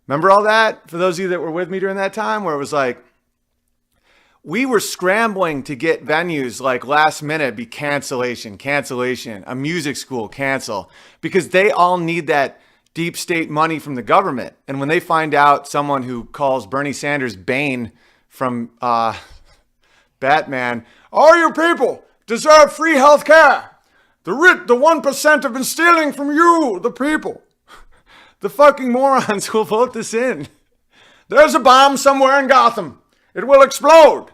Remember all that? For those of you that were with me during that time, where it was like, we were scrambling to get venues like last minute be cancellation, a music school cancel, because they all need that deep state money from the government. And when they find out someone who calls Bernie Sanders Bane from Batman, all you people deserve free health care. The 1% have been stealing from you, the people. The fucking morons will vote this in. There's a bomb somewhere in Gotham. It will explode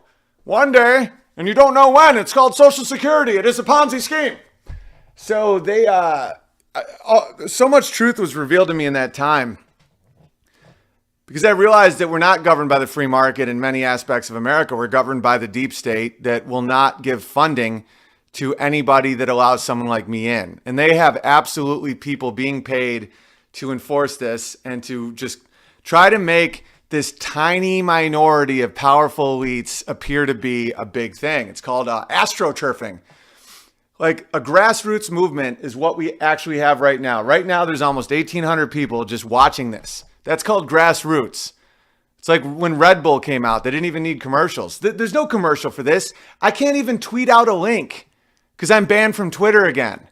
one day, and you don't know when. It's called Social Security. It is a Ponzi scheme. So so much truth was revealed to me in that time, because I realized that we're not governed by the free market in many aspects of America. We're governed by the deep state that will not give funding to anybody that allows someone like me in. And they have absolutely people being paid to enforce this and to just try to make this tiny minority of powerful elites appear to be a big thing. It's called astroturfing. Like a grassroots movement is what we actually have right now. Right now, there's almost 1,800 people just watching this. That's called grassroots. It's like when Red Bull came out, they didn't even need commercials. There's no commercial for this. I can't even tweet out a link because I'm banned from Twitter again.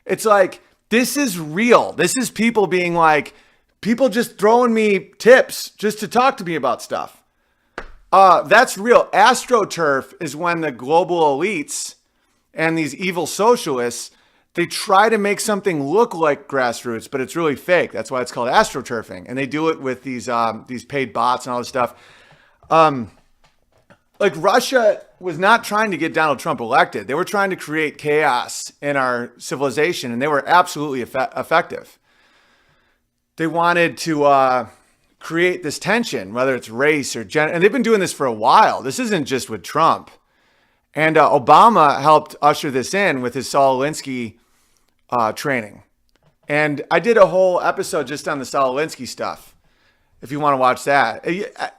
It's like, this is real. This is people being like, people just throwing me tips just to talk to me about stuff. That's real. AstroTurf is when the global elites and these evil socialists, they try to make something look like grassroots, but it's really fake. That's why it's called astroturfing. And they do it with these paid bots and all this stuff. Like Russia was not trying to get Donald Trump elected. They were trying to create chaos in our civilization, and they were absolutely effective. They wanted to create this tension, whether it's race or gender, and they've been doing this for a while. This isn't just with Trump. And Obama helped usher this in with his Saul Alinsky training. And I did a whole episode just on the Saul Alinsky stuff, if you want to watch that.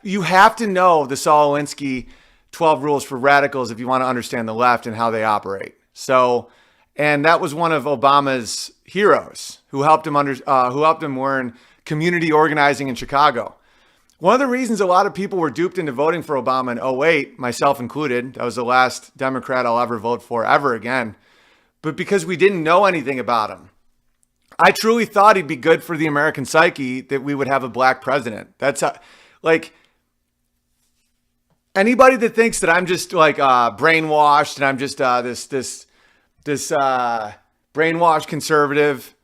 You have to know the Saul Alinsky 12 rules for radicals if you want to understand the left and how they operate. So, and that was one of Obama's heroes who helped him learn community organizing in Chicago. One of the reasons a lot of people were duped into voting for Obama in '08, myself included, that was the last Democrat I'll ever vote for ever again, but because we didn't know anything about him. I truly thought he'd be good for the American psyche, that we would have a black president. That's like, anybody that thinks that I'm just like brainwashed and I'm just this brainwashed conservative,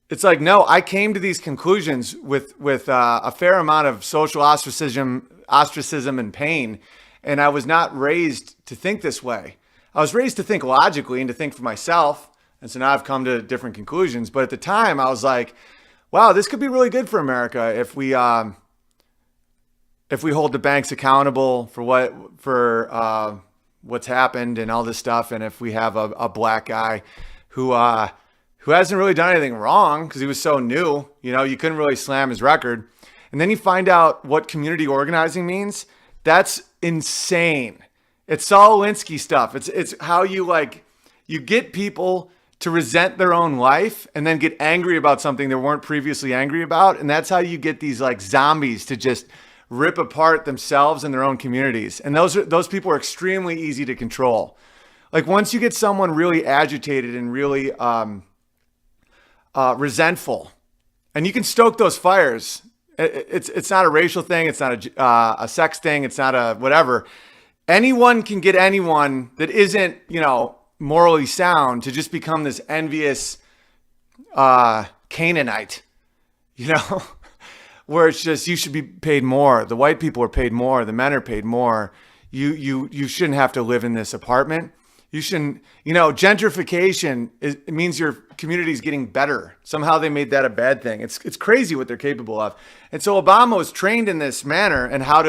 it's like, no, I came to these conclusions with a fair amount of social ostracism and pain. And I was not raised to think this way. I was raised to think logically and to think for myself. And so now I've come to different conclusions. But at the time I was like, wow, this could be really good for America if we hold the banks accountable for what's happened and all this stuff. And if we have a black guy who hasn't really done anything wrong because he was so new, you couldn't really slam his record. And then you find out what community organizing means. That's insane. It's Saul Alinsky stuff. It's how you get people to resent their own life and then get angry about something they weren't previously angry about. And that's how you get these like zombies to just rip apart themselves and their own communities. And those people are extremely easy to control. Like once you get someone really agitated and really resentful, and you can stoke those fires. It's not a racial thing. It's not a sex thing. It's not a whatever. Anyone can get anyone that isn't, morally sound to just become this envious Canaanite, where it's just, you should be paid more. The white people are paid more. The men are paid more. You shouldn't have to live in this apartment. You shouldn't, gentrification it means your community is getting better. Somehow they made that a bad thing. It's crazy what they're capable of. And so Obama was trained in this manner and how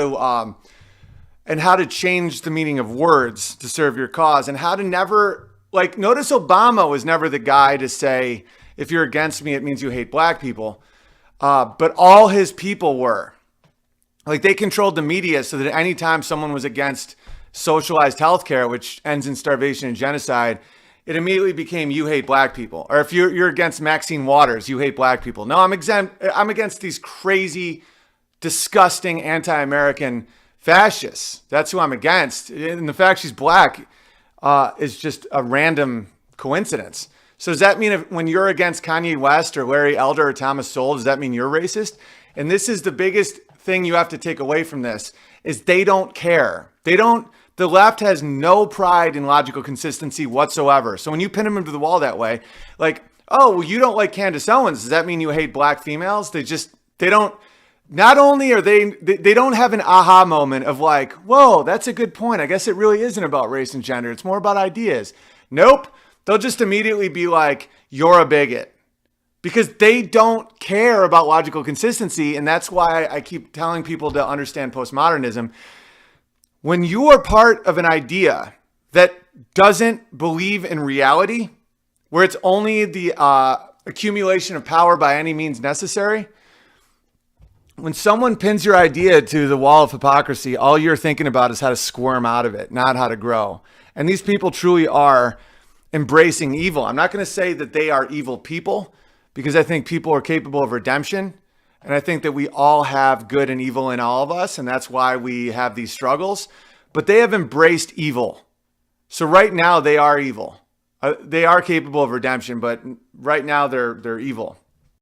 to change the meaning of words to serve your cause, and how to never, notice Obama was never the guy to say, if you're against me, it means you hate black people. But all his people were. They controlled the media so that anytime someone was against socialized healthcare, which ends in starvation and genocide, it immediately became, you hate black people. Or if you're against Maxine Waters, you hate black people. No, I'm against these crazy disgusting anti-American fascists. That's who I'm against. And the fact she's black is just a random coincidence. So does that mean when you're against Kanye West or Larry Elder or Thomas Sowell, does that mean you're racist? And this is the biggest thing you have to take away from this, is they don't care. The left has no pride in logical consistency whatsoever. So when you pin them into the wall that way, like, oh, well, you don't like Candace Owens, does that mean you hate black females? They don't, not only are they don't have an aha moment of like, whoa, that's a good point. I guess it really isn't about race and gender. It's more about ideas. Nope. They'll just immediately be like, you're a bigot. Because they don't care about logical consistency. And that's why I keep telling people to understand postmodernism. When you are part of an idea that doesn't believe in reality, where it's only the accumulation of power by any means necessary, when someone pins your idea to the wall of hypocrisy, all you're thinking about is how to squirm out of it, not how to grow. And these people truly are embracing evil. I'm not going to say that they are evil people, because I think people are capable of redemption. And I think that we all have good and evil in all of us. And that's why we have these struggles. But they have embraced evil. So right now they are evil. They are capable of redemption, but right now they're evil.